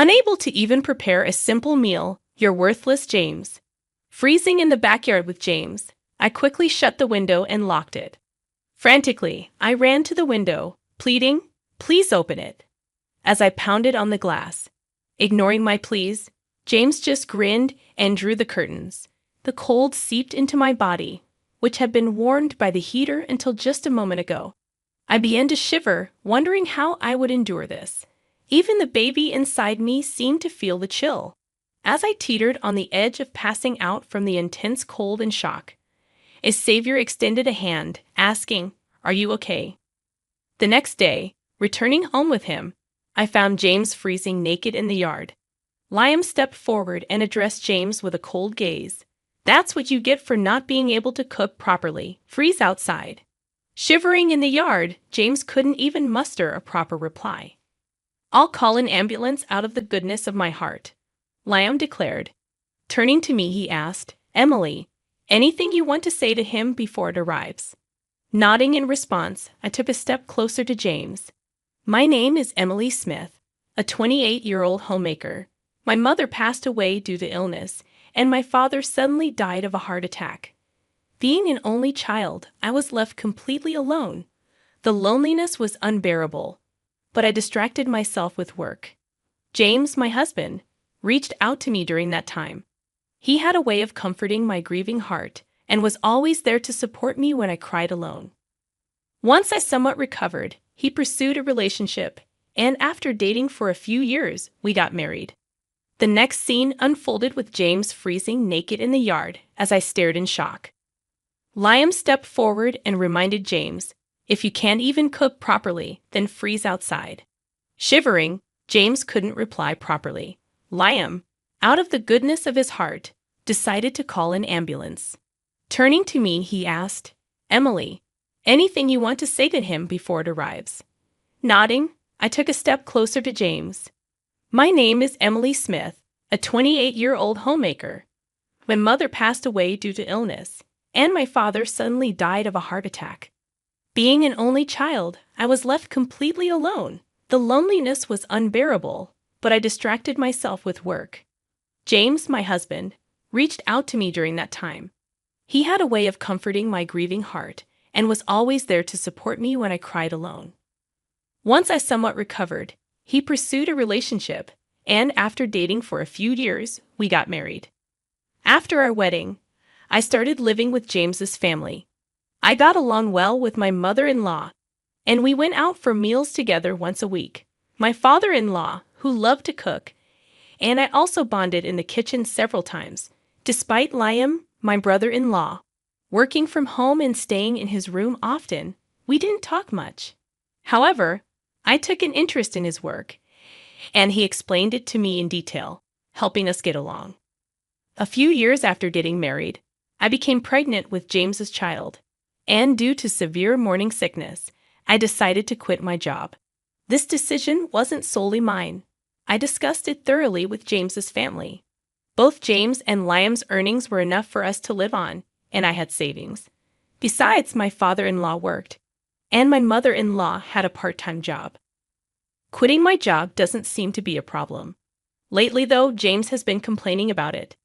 Unable to even prepare a simple meal, you're worthless, James. Freezing in the backyard with James, I quickly shut the window and locked it. Frantically, I ran to the window, pleading, "Please open it." As I pounded on the glass, ignoring my pleas, James just grinned and drew the curtains. The cold seeped into my body, which had been warmed by the heater until just a moment ago. I began to shiver, wondering how I would endure this. Even the baby inside me seemed to feel the chill. As I teetered on the edge of passing out from the intense cold and shock, a savior extended a hand, asking, "Are you okay?" The next day, returning home with him, I found James freezing naked in the yard. Liam stepped forward and addressed James with a cold gaze. "That's what you get for not being able to cook properly. Freeze outside." Shivering in the yard, James couldn't even muster a proper reply. "I'll call an ambulance out of the goodness of my heart," Liam declared. Turning to me, he asked, "Emily, anything you want to say to him before it arrives?" Nodding in response, I took a step closer to James. "My name is Emily Smith, a 28-year-old homemaker. My mother passed away due to illness, and my father suddenly died of a heart attack. Being an only child, I was left completely alone. The loneliness was unbearable, but I distracted myself with work. James, my husband, reached out to me during that time. He had a way of comforting my grieving heart and was always there to support me when I cried alone. Once I somewhat recovered, he pursued a relationship, and after dating for a few years, we got married." The next scene unfolded with James freezing naked in the yard as I stared in shock. Liam stepped forward and reminded James, "If you can't even cook properly, then freeze outside." Shivering, James couldn't reply properly. Liam, out of the goodness of his heart, decided to call an ambulance. Turning to me, he asked, "Emily, anything you want to say to him before it arrives?" Nodding, I took a step closer to James. "My name is Emily Smith, a 28-year-old homemaker. My mother passed away due to illness, and my father suddenly died of a heart attack. Being an only child, I was left completely alone. The loneliness was unbearable, but I distracted myself with work. James, my husband, reached out to me during that time. He had a way of comforting my grieving heart and was always there to support me when I cried alone. Once I somewhat recovered, he pursued a relationship, and after dating for a few years, we got married. After our wedding, I started living with James's family. I got along well with my mother-in-law, and we went out for meals together once a week. My father-in-law, who loved to cook, and I also bonded in the kitchen several times. Despite Liam, my brother-in-law, working from home and staying in his room often, we didn't talk much. However, I took an interest in his work, and he explained it to me in detail, helping us get along. A few years after getting married, I became pregnant with James's child, and due to severe morning sickness, I decided to quit my job. This decision wasn't solely mine. I discussed it thoroughly with James's family. Both James and Liam's earnings were enough for us to live on, and I had savings. Besides, my father-in-law worked, and my mother-in-law had a part-time job. Quitting my job doesn't seem to be a problem. Lately, though, James has been complaining about it.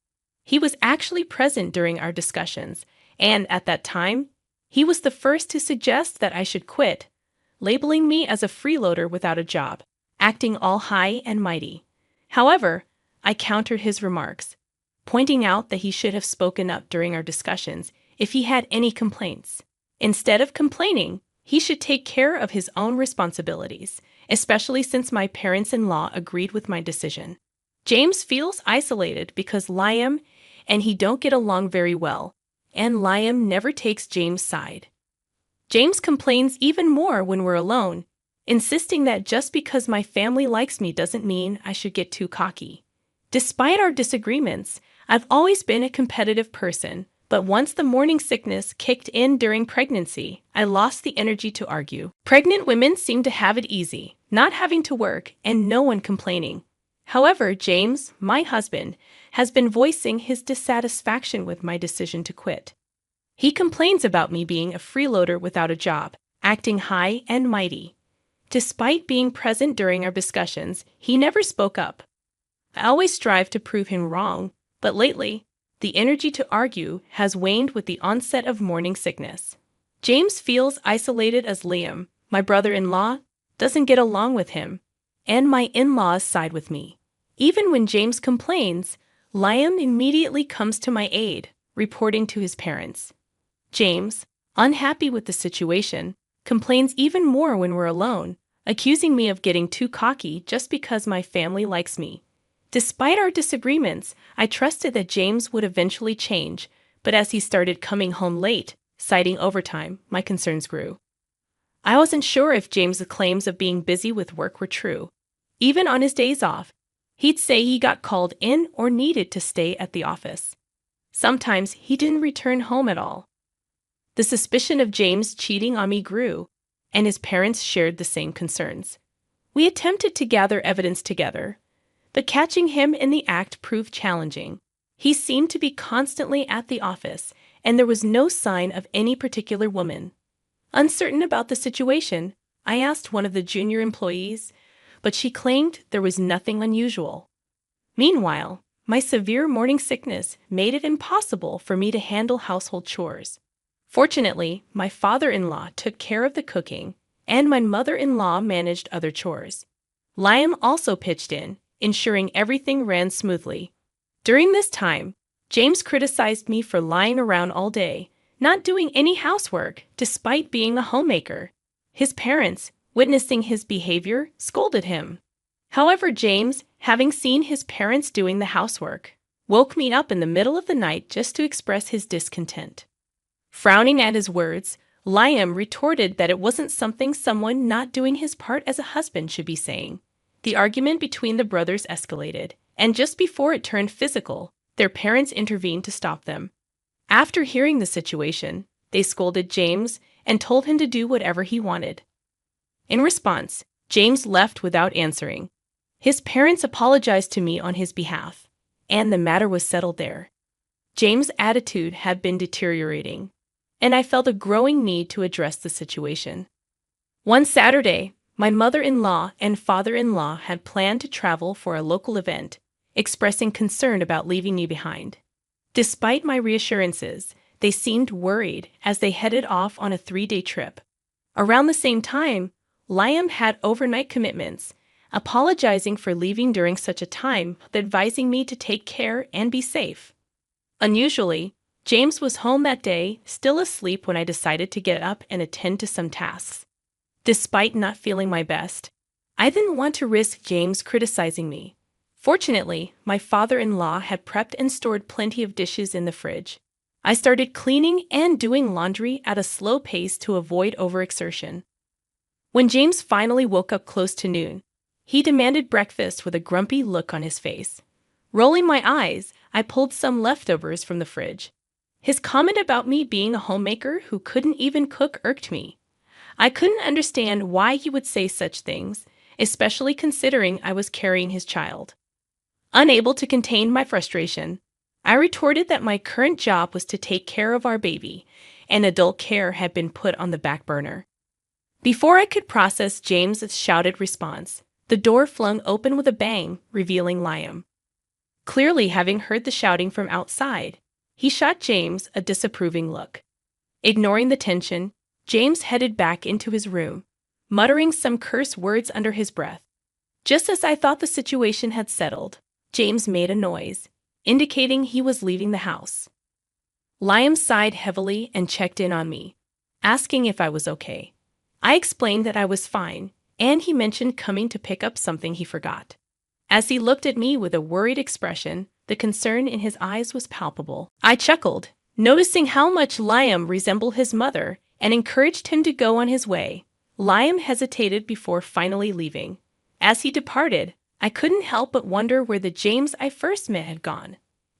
He was actually present during our discussions, and at that time, he was the first to suggest that I should quit, labeling me as a freeloader without a job, acting all high and mighty. However, I countered his remarks, pointing out that he should have spoken up during our discussions if he had any complaints. Instead of complaining, he should take care of his own responsibilities, especially since my parents-in-law agreed with my decision. James feels isolated because Liam and he don't get along very well, and Liam never takes James' side. James complains even more when we're alone, insisting that just because my family likes me doesn't mean I should get too cocky. Despite our disagreements, I've always been a competitive person, but once the morning sickness kicked in during pregnancy, I lost the energy to argue. Pregnant women seem to have it easy, not having to work and no one complaining. However, James, my husband, has been voicing his dissatisfaction with my decision to quit. He complains about me being a freeloader without a job, acting high and mighty. Despite being present during our discussions, he never spoke up. I always strive to prove him wrong, but lately, the energy to argue has waned with the onset of morning sickness. James feels isolated as Liam, my brother-in-law, doesn't get along with him, and my in-laws side with me. Even when James complains, Liam immediately comes to my aid, reporting to his parents. James, unhappy with the situation, complains even more when we're alone, accusing me of getting too cocky just because my family likes me. Despite our disagreements, I trusted that James would eventually change, but as he started coming home late, citing overtime, my concerns grew. I wasn't sure if James's claims of being busy with work were true. Even on his days off, he'd say he got called in or needed to stay at the office. Sometimes he didn't return home at all. The suspicion of James cheating on me grew, and his parents shared the same concerns. We attempted to gather evidence together, but catching him in the act proved challenging. He seemed to be constantly at the office, and there was no sign of any particular woman. Uncertain about the situation, I asked one of the junior employees, but she claimed there was nothing unusual. Meanwhile, my severe morning sickness made it impossible for me to handle household chores. Fortunately, my father-in-law took care of the cooking, and my mother-in-law managed other chores. Liam also pitched in, ensuring everything ran smoothly. During this time, James criticized me for lying around all day, not doing any housework despite being a homemaker. His parents, witnessing his behavior, scolded him. However, James, having seen his parents doing the housework, woke me up in the middle of the night just to express his discontent. Frowning at his words, Liam retorted that it wasn't something someone not doing his part as a husband should be saying. The argument between the brothers escalated, and just before it turned physical, their parents intervened to stop them. After hearing the situation, they scolded James and told him to do whatever he wanted. In response, James left without answering. His parents apologized to me on his behalf, and the matter was settled there. James' attitude had been deteriorating, and I felt a growing need to address the situation. One Saturday, my mother-in-law and father-in-law had planned to travel for a local event, expressing concern about leaving me behind. Despite my reassurances, they seemed worried as they headed off on a 3-day trip. Around the same time, Liam had overnight commitments, apologizing for leaving during such a time, but advising me to take care and be safe. Unusually, James was home that day, still asleep when I decided to get up and attend to some tasks. Despite not feeling my best, I didn't want to risk James criticizing me. Fortunately, my father-in-law had prepped and stored plenty of dishes in the fridge. I started cleaning and doing laundry at a slow pace to avoid overexertion. When James finally woke up close to noon, he demanded breakfast with a grumpy look on his face. Rolling my eyes, I pulled some leftovers from the fridge. His comment about me being a homemaker who couldn't even cook irked me. I couldn't understand why he would say such things, especially considering I was carrying his child. Unable to contain my frustration, I retorted that my current job was to take care of our baby, and adult care had been put on the back burner. Before I could process James's shouted response, the door flung open with a bang, revealing Liam. Clearly having heard the shouting from outside, he shot James a disapproving look. Ignoring the tension, James headed back into his room, muttering some curse words under his breath. Just as I thought the situation had settled, James made a noise, indicating he was leaving the house. Liam sighed heavily and checked in on me, asking if I was okay. I explained that I was fine, and he mentioned coming to pick up something he forgot. As he looked at me with a worried expression, the concern in his eyes was palpable. I chuckled, noticing how much Liam resembled his mother, and encouraged him to go on his way. Liam hesitated before finally leaving. As he departed, I couldn't help but wonder where the James I first met had gone.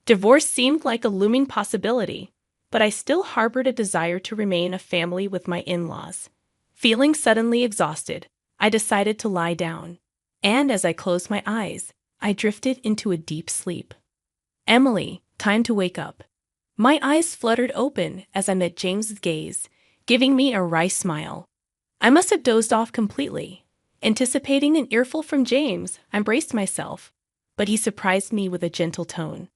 Divorce seemed like a looming possibility, but I still harbored a desire to remain a family with my in-laws. Feeling suddenly exhausted, I decided to lie down, and as I closed my eyes, I drifted into a deep sleep. Emily, time to wake up. My eyes fluttered open as I met James's gaze, giving me a wry smile. I must have dozed off completely. Anticipating an earful from James, I braced myself, but he surprised me with a gentle tone.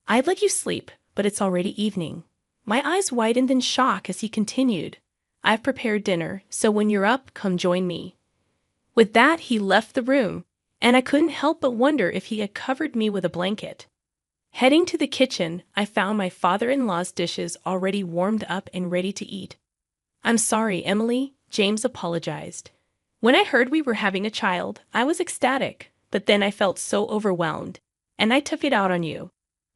"I'd let you sleep, but it's already evening." My eyes widened in shock as he continued, "I've prepared dinner, so when you're up, come join me." With that, he left the room, and I couldn't help but wonder if he had covered me with a blanket. Heading to the kitchen, I found my father-in-law's dishes already warmed up and ready to eat. "I'm sorry, Emily," James apologized. "When I heard we were having a child, I was ecstatic, but then I felt so overwhelmed, and I took it out on you.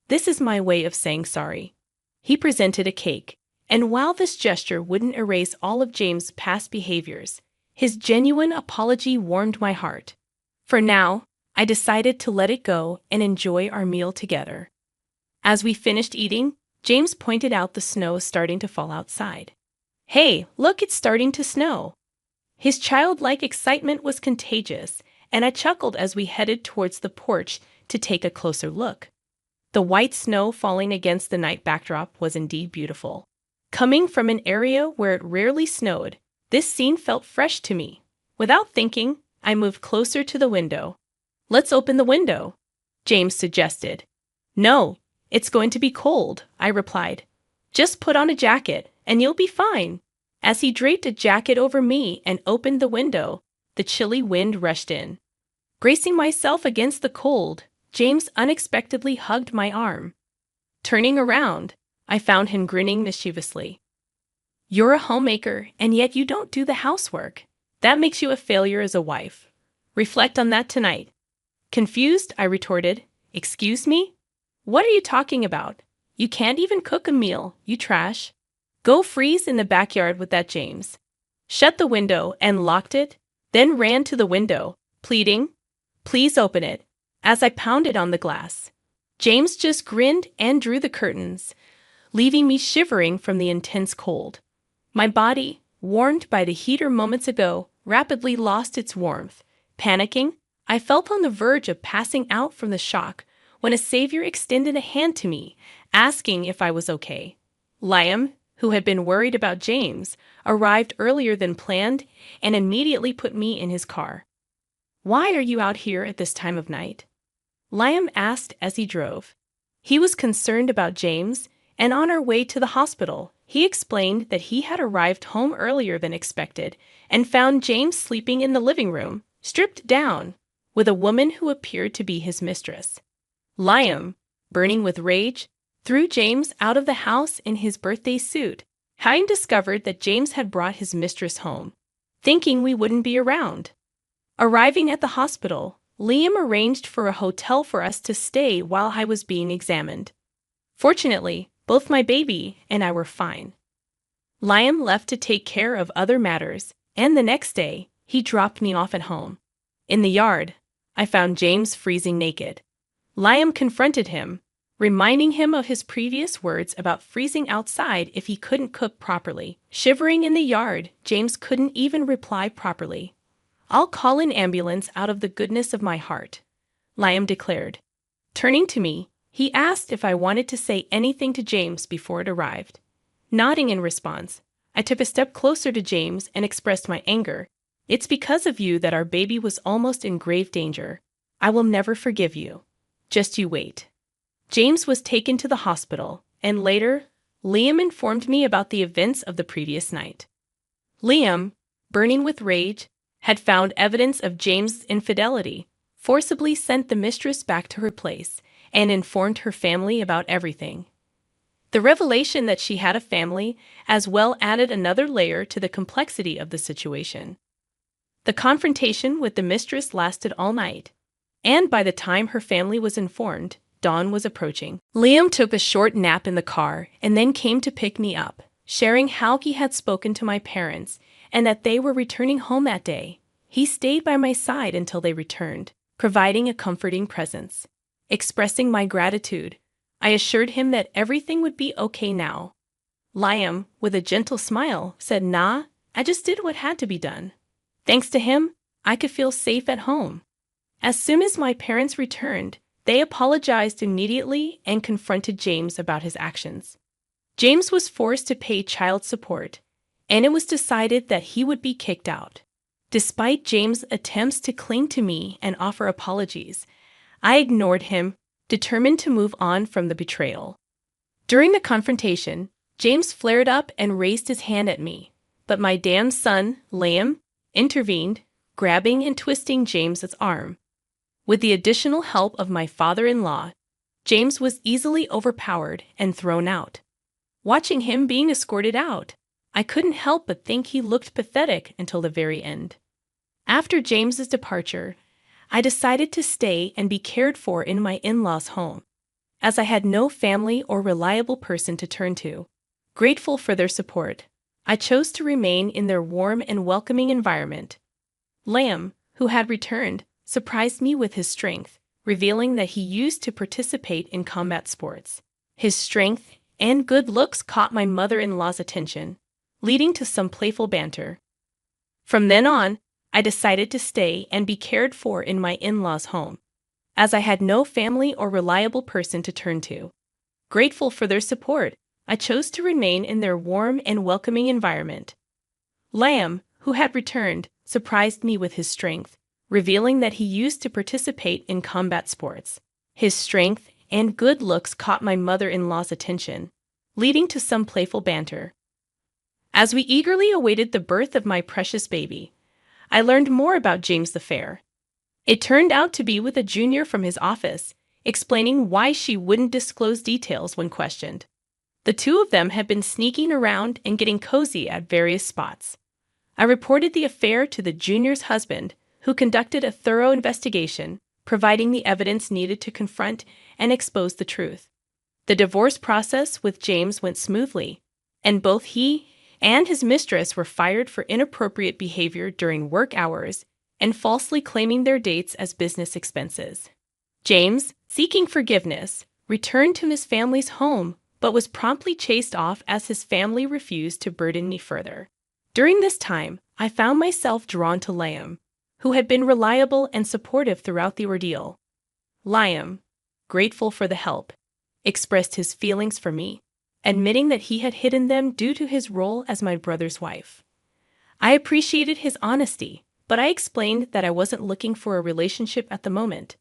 This is my way of saying sorry." He presented a cake, and while this gesture wouldn't erase all of James' past behaviors, his genuine apology warmed my heart. For now, I decided to let it go and enjoy our meal together. As we finished eating, James pointed out the snow starting to fall outside. "Hey, look, it's starting to snow." His childlike excitement was contagious, and I chuckled as we headed towards the porch to take a closer look. The white snow falling against the night backdrop was indeed beautiful. Coming from an area where it rarely snowed, this scene felt fresh to me. Without thinking, I moved closer to the window. "Let's open the window," James suggested. "No, it's going to be cold," I replied. "Just put on a jacket, and you'll be fine." As he draped a jacket over me and opened the window, the chilly wind rushed in. Bracing myself against the cold, James unexpectedly hugged my arm. Turning around, I found him grinning mischievously. "You're a homemaker, and yet you don't do the housework. That makes you a failure as a wife. Reflect on that tonight." Confused, I retorted, "Excuse me? What are you talking about? You can't even cook a meal, you trash." "Go freeze in the backyard with that, James." Shut the window and locked it, then ran to the window, pleading, "Please open it," as I pounded on the glass. James just grinned and drew the curtains, leaving me shivering from the intense cold. My body, warmed by the heater moments ago, rapidly lost its warmth. Panicking, I felt on the verge of passing out from the shock when a savior extended a hand to me, asking if I was okay. Liam, who had been worried about James, arrived earlier than planned and immediately put me in his car. "Why are you out here at this time of night?" Liam asked as he drove. He was concerned about James, and on our way to the hospital, he explained that he had arrived home earlier than expected and found James sleeping in the living room, stripped down, with a woman who appeared to be his mistress. Liam, burning with rage, threw James out of the house in his birthday suit, having discovered that James had brought his mistress home, thinking we wouldn't be around. Arriving at the hospital, Liam arranged for a hotel for us to stay while I was being examined. Fortunately, both my baby and I were fine. Liam left to take care of other matters, and the next day, he dropped me off at home. In the yard, I found James freezing naked. Liam confronted him, reminding him of his previous words about freezing outside if he couldn't cook properly. Shivering in the yard, James couldn't even reply properly. "I'll call an ambulance out of the goodness of my heart," Liam declared. Turning to me, he asked if I wanted to say anything to James before it arrived. Nodding in response, I took a step closer to James and expressed my anger. "It's because of you that our baby was almost in grave danger. I will never forgive you. Just you wait." James was taken to the hospital, and later, Liam informed me about the events of the previous night. Liam, burning with rage, had found evidence of James' infidelity, forcibly sent the mistress back to her place, and informed her family about everything. The revelation that she had a family as well added another layer to the complexity of the situation. The confrontation with the mistress lasted all night, and by the time her family was informed, dawn was approaching. Liam took a short nap in the car and then came to pick me up, sharing how he had spoken to my parents and that they were returning home that day. He stayed by my side until they returned, providing a comforting presence. Expressing my gratitude, I assured him that everything would be okay now. Liam, with a gentle smile, said, "Nah, I just did what had to be done." Thanks to him, I could feel safe at home. As soon as my parents returned, they apologized immediately and confronted James about his actions. James was forced to pay child support, and it was decided that he would be kicked out. Despite James' attempts to cling to me and offer apologies, I ignored him, determined to move on from the betrayal. During the confrontation, James flared up and raised his hand at me, but my damn son, Liam, intervened, grabbing and twisting James's arm. With the additional help of my father-in-law, James was easily overpowered and thrown out. Watching him being escorted out, I couldn't help but think he looked pathetic until the very end. After James's departure, I decided to stay and be cared for in my in-laws' home, as I had no family or reliable person to turn to. Grateful for their support, I chose to remain in their warm and welcoming environment. Liam, who had returned, surprised me with his strength, revealing that he used to participate in combat sports. His strength and good looks caught my mother-in-law's attention, leading to some playful banter. From then on, I decided to stay and be cared for in my in-laws' home, as I had no family or reliable person to turn to. Grateful for their support, I chose to remain in their warm and welcoming environment. Liam, who had returned, surprised me with his strength, revealing that he used to participate in combat sports. His strength and good looks caught my mother-in-law's attention, leading to some playful banter. As we eagerly awaited the birth of my precious baby, I learned more about James the Fair. It turned out to be with a junior from his office, explaining why she wouldn't disclose details when questioned. The two of them had been sneaking around and getting cozy at various spots. I reported the affair to the junior's husband, who conducted a thorough investigation, providing the evidence needed to confront and expose the truth. The divorce process with James went smoothly, and both he and his mistress were fired for inappropriate behavior during work hours and falsely claiming their dates as business expenses. James, seeking forgiveness, returned to his family's home but was promptly chased off as his family refused to burden me further. During this time, I found myself drawn to Liam, who had been reliable and supportive throughout the ordeal. Liam, grateful for the help, expressed his feelings for me, admitting that he had hidden them due to his role as my brother's wife. I appreciated his honesty, but I explained that I wasn't looking for a relationship at the moment.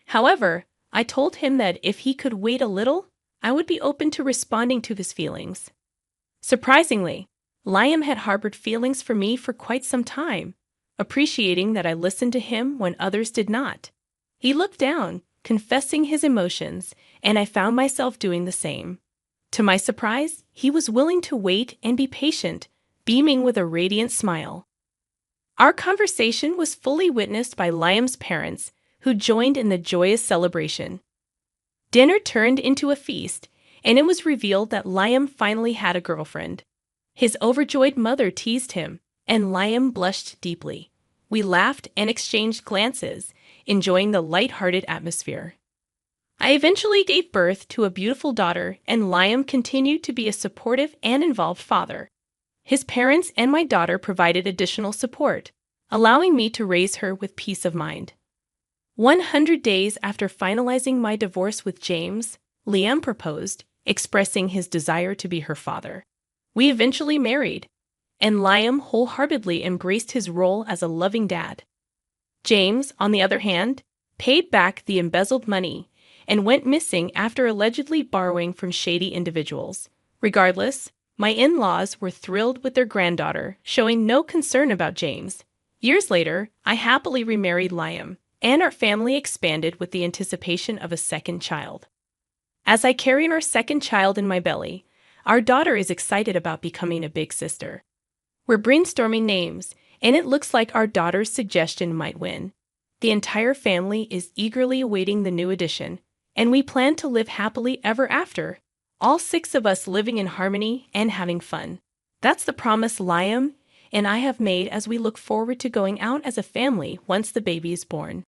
However, I told him that if he could wait a little, I would be open to responding to his feelings. Surprisingly, Liam had harbored feelings for me for quite some time, appreciating that I listened to him when others did not. He looked down, confessing his emotions, and I found myself doing the same. To my surprise, he was willing to wait and be patient, beaming with a radiant smile. Our conversation was fully witnessed by Liam's parents, who joined in the joyous celebration. Dinner turned into a feast, and it was revealed that Liam finally had a girlfriend. His overjoyed mother teased him, and Liam blushed deeply. We laughed and exchanged glances, enjoying the light-hearted atmosphere. I eventually gave birth to a beautiful daughter, and Liam continued to be a supportive and involved father. His parents and my daughter provided additional support, allowing me to raise her with peace of mind. 100 days after finalizing my divorce with James, Liam proposed, expressing his desire to be her father. We eventually married, and Liam wholeheartedly embraced his role as a loving dad. James, on the other hand, paid back the embezzled money and went missing after allegedly borrowing from shady individuals. Regardless, my in-laws were thrilled with their granddaughter, showing no concern about James. Years later, I happily remarried Liam, and our family expanded with the anticipation of a second child. As I carry our second child in my belly, our daughter is excited about becoming a big sister. We're brainstorming names, and it looks like our daughter's suggestion might win. The entire family is eagerly awaiting the new addition, and we plan to live happily ever after, all 6 of us living in harmony and having fun. That's the promise Liam and I have made as we look forward to going out as a family once the baby is born.